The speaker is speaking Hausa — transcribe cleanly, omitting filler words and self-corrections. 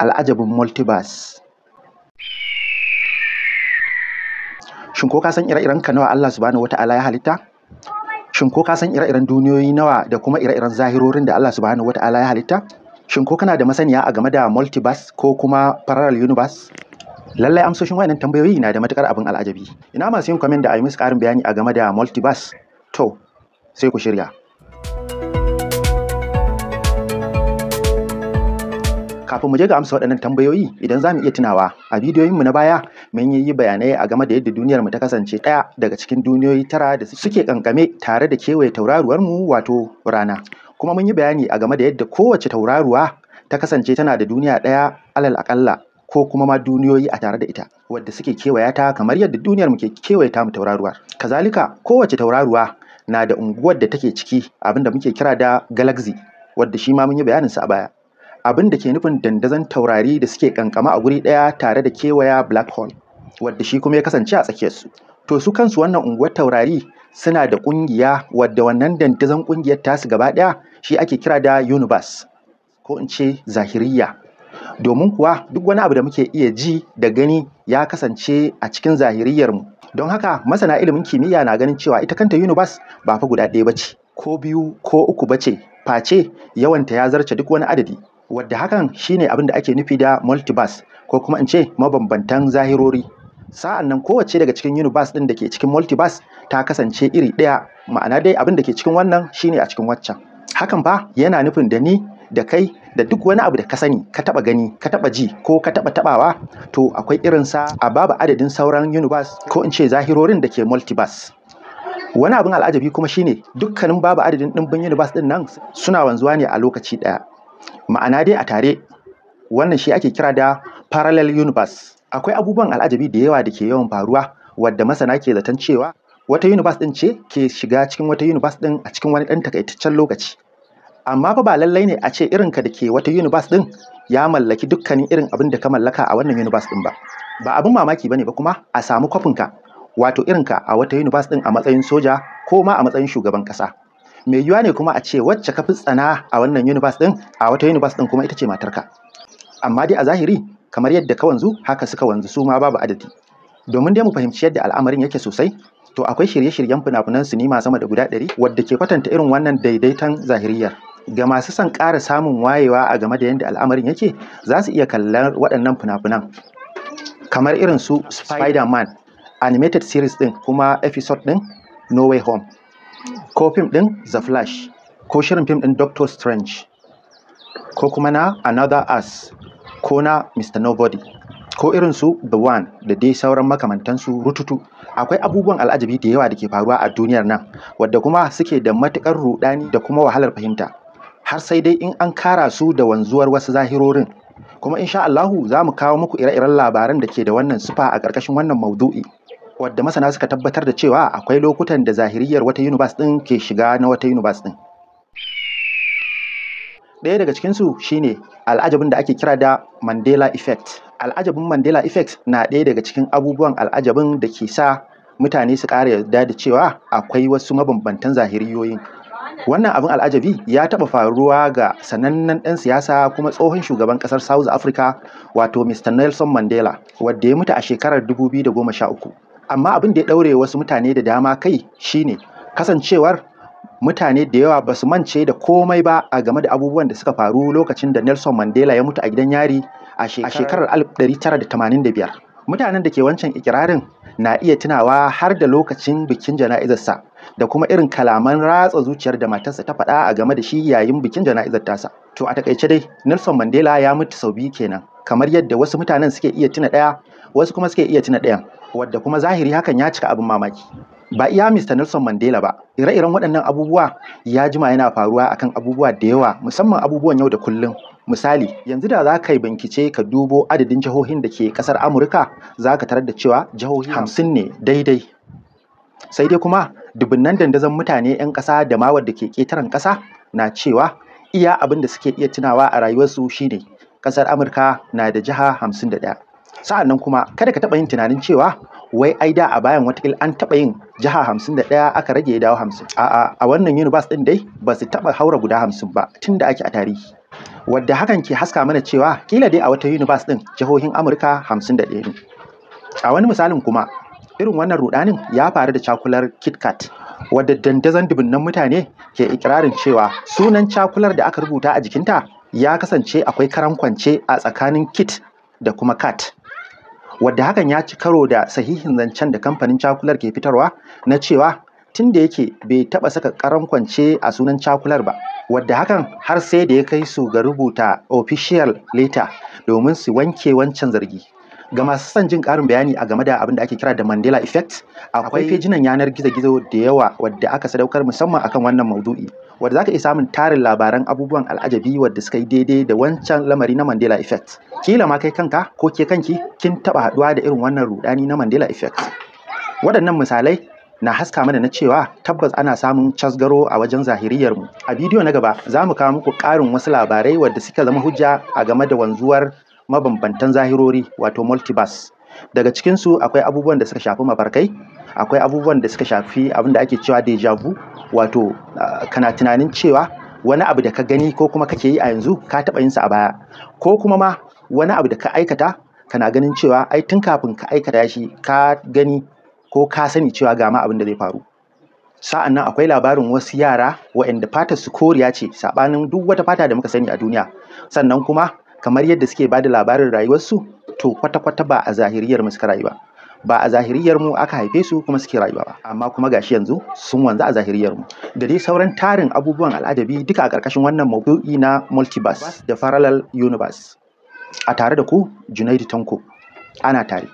al'ajabin multiverse. Shin ko ka san ire-iren ka nawa Allah subhanahu wata'ala ya halitta? Shin ko ka san ire-iren duniyoyi nawa da kuma ire-iren zahirorin da Allah subhanahu wata'ala ya halitta? Shin ko kana da masaniya a game da multiverse ko kuma parallel universe? Lallai amsoshin wayannan tambayoyi na da matukar abin al'ajabi. Ina masu yin comment da a yi musu ƙarin bayani a game da multiverse? To, sai ku shirya. Kafin mu je ga amsa waɗannan tambayoyi, idan za mu iya tunawa a bidiyoyinmu na baya mun yi bayanai a game da yadda duniyarmu ta kasance ɗaya daga cikin duniyoyi 9 da suke kankame tare da kewaye tauraruwarmu wato rana. Kuma mun yi bayani a game da yadda kowace tauraruwa ta kasance tana da duniya ɗaya alal aƙalla ko kuma ma duniyoyi a tare da ita wadda suke kewaya ta kamar yadda duniyarmu ke kewaye ta mu tauraruwar. Kazalika kowace tauraruwa na da unguwar da take ciki abinda muke kira da galaxy wadda shi ma mun yi bayaninsa a baya. Abin da ke nufin dandazon taurari da suke kankama a guri ɗaya tare da kewaya black hole wadda shi kuma ya kasance a tsakiyarsu. To su kansu wannan unguwar taurari suna da ƙungiya wadda wannan dandazon ƙungiyar tasu gaba ɗaya shi ake kira da universe ko in ce zahiriya. Domin kuwa duk wani abu da muke iya ji da gani ya kasance a cikin zahiriyarmu. Don haka masana ilimin kimiyya na ganin cewa ita kanta universe ba fa guda ɗaya bace ko biyu ko uku bace, face yawanta ya zarce duk wani adadi. Wadda hakan shine abin da ake nufi da multiverse ko kuma in ce mabambantan zahirori. Sa'an nan kowace daga cikin universe ɗin da ke cikin multiverse ta kasance iri ɗaya, ma'ana dai abin da ke cikin wannan shine a cikin waccan. Hakan fa yana nufin da ni da kai da duk wani abu da ka sani ka taɓa gani ka taɓa ji ko ka taɓa taɓawa to akwai irinsa a babu adadin sauran universe ko in ce zahirorin da ke multiverse. Wani abin al'ajabi kuma shine dukkanin babu adadin ɗimbin universe ɗin nan suna wanzuwa ne a lokaci ɗaya. Ma'ana dai a tare. Wannan shi ake kira da parallel universe. Akwai abubuwan al'ajabi da yawa da ke yawan faruwa wadda masana ke zaton cewa wata universe ɗin ce ke shiga cikin wata universe ɗin a cikin wani ɗan takaitaccen lokaci. Amma fa ba lallai ne a ce irinka da ke wata universe ɗin ya mallaki dukkanin irin abin da ka mallaka a wannan universe ɗin ba. Ba abin mamaki bane ba kuma a samu kwafinka wato irinka a wata universe ɗin a matsayin soja ko ma a matsayin shugaban ƙasa. Mai yiwuwa ne kuma a ce wacce ka fi tsana a wannan universe ɗin a wata universe ɗin kuma ita ce matarka. Amma dai a zahiri kamar yadda ka wanzu haka suka wanzu su ma babu adadi. Domin dai mu fahimci yadda al'amarin yake sosai, to akwai shirye-shiryen fina-finan sinima sama da guda 100 wadda ke kwatanta irin wannan daidaiton zahiriyar. Ga masu son ƙara samun wayewa a game da yadda al'amarin yake za su iya kallon waɗannan fina-finan kamar irin su Spider-Man animated series ɗin kuma episode ɗin No Way Home, ko fim ɗin The Flash, ko shirin fim ɗin Doctor Strange, ko kuma na Another Earth, ko na Mr. Nobody, ko irin su The One da dai sauran makamantansu rututu. Akwai abubuwan al'ajabi da yawa da ke faruwa a duniyar nan wadda kuma suke da matuƙar ruɗani da kuma wahalar fahimta, har sai dai in an kara su da wanzuwar wasu zahirorin. Kuma insha Allahu za mu kawo muku ire-iren labaran da ke da wannan sifa a ƙarƙashin wannan maudu'i, wadda masana suka tabbatar da cewa akwai lokutan da zahiriyar wata universe ɗin ke shiga na wata universe ɗin. Ɗaya daga cikinsu shine al'ajabin da ake kira da Mandela Effect. Al'ajabin Mandela Effect na ɗaya daga cikin abubuwan al'ajabin da ke sa mutane su ƙara yarda da cewa akwai wasu mabambantan zahiriyoyin. Wannan abin al'ajabi ya taɓa faruwa ga sanannen ɗan siyasa kuma tsohon shugaban ƙasar South Africa wato Mr. Nelson Mandela, wadda ya mutu a shekarar 2013. Amma abin da ya ɗaure wasu mutane da dama kai shine kasancewar mutane da yawa ba su mance da komai ba a game da abubuwan da suka faru lokacin da Nelson Mandela ya mutu a gidan yari a shekarar 1985. Mutanen da ke wancan ikirarin na iya tunawa har da lokacin bikin jana'izarsa da kuma irin kalaman ratsa zuciyar da matarsa ta faɗa a game da shi yayin bikin jana'izar tasa. To a takaice dai Nelson Mandela ya mutu sau biyu kenan, kamar yadda wasu mutanen suke iya tuna ɗaya wasu kuma suke iya tuna ɗayan, wadda kuma zahiri hakan ya cika abin mamaki. Ba iya Mr. Nelson Mandela ba, ire-iren waɗannan abubuwa ya jima yana faruwa akan abubuwa da yawa, musamman abubuwan yau da kullum. Misali, yanzu da za ka yi bincike ka dubo adadin jihohin da ke ƙasar Amurka, za ka tarar da cewa jihohi 50 ne daidai. Sai dai kuma dubunnan dandazon mutane 'yan ƙasa da ma wadda ke ƙetaren ƙasa na cewa iya abin da suke iya tunawa a rayuwarsu shine ƙasar Amurka na da jiha 51. Sa'an nan kuma kada ka taɓa yin tunanin cewa wai ai da a bayan watakila an taɓa yin jiha 51 aka rage ya dawo 50. A'a, a wannan universe ɗin dai ba su taɓa haura guda 50 ba tun da ake a tarihi. wadda hakan ke haska mana cewa kila dai a wata universe din jihohin Amurka 51 ne. A wani misalin kuma irin wannan rudanin ya faru da cakular KitKat, wadda dandazon dubunnan mutane ke ikirarin cewa sunan cakular da aka rubuta a jikinta ya kasance akwai karan kwance a tsakanin kit da kuma kat, wadda hakan ya ci karo da sahihin zancen da kamfanin cakular ke fitarwa na cewa tun da yake bai taɓa saka karan kwance a sunan cakular ba, wadda hakan har sai da ya kai su ga rubuta official letter domin su wanke wancan zargi. Ga masu son jin ƙarin bayani a game da abin da ake kira da Mandela Effect, akwai fejinan yanar gizo-gizo da yawa wadda aka sadaukar musamman akan wannan maudu'i, wadda za ka iya samun tarin labaran abubuwan al'ajabi wadda suka yi daidai da wancan lamari na Mandela Effect. Kila ma kai kanka ko ke kanki kin taɓa haɗuwa da irin wannan rudani na Mandela Effect. Waɗannan misalai na haska mana na cewa tabbas ana samun casgaro a wajen zahiriyar mu. A bidiyo na gaba za mu kawo muku ƙarin wasu labarai wadda suka zama hujja a game da wanzuwar mabambantan zahirori wato multiverse. Daga cikinsu akwai abubuwan da suka shafi mafarkai, akwai abubuwan da suka shafi abin da ake cewa deja vu, wato kana tunanin cewa wani abu da ka gani ko kuma kake yi a yanzu ka taɓa yin sa a baya, ko kuma ma wani abu da ka aikata kana ganin cewa ai tun kafin ka aikata shi ka gani ko ka sani cewa ga ma abin da zai faru. Sa'an nan akwai labarin wasu yara waɗanda fatar su koriya ce saɓanin duk wata fata da muka sani a duniya, sannan kuma kamar yadda suke bada labarin rayuwarsu to kwata-kwata ba a zahiriyar mu suka rayu ba a zahiriyar mu aka haife su kuma suke rayuwa ba, amma kuma gashi yanzu sun wanzu a zahiriyar mu, da dai sauran tarin abubuwan al'ajabi duka a ƙarƙashin wannan maudu'i na multiverse da parallel universe. A tare da ku Junaidu Tanko, ana tare.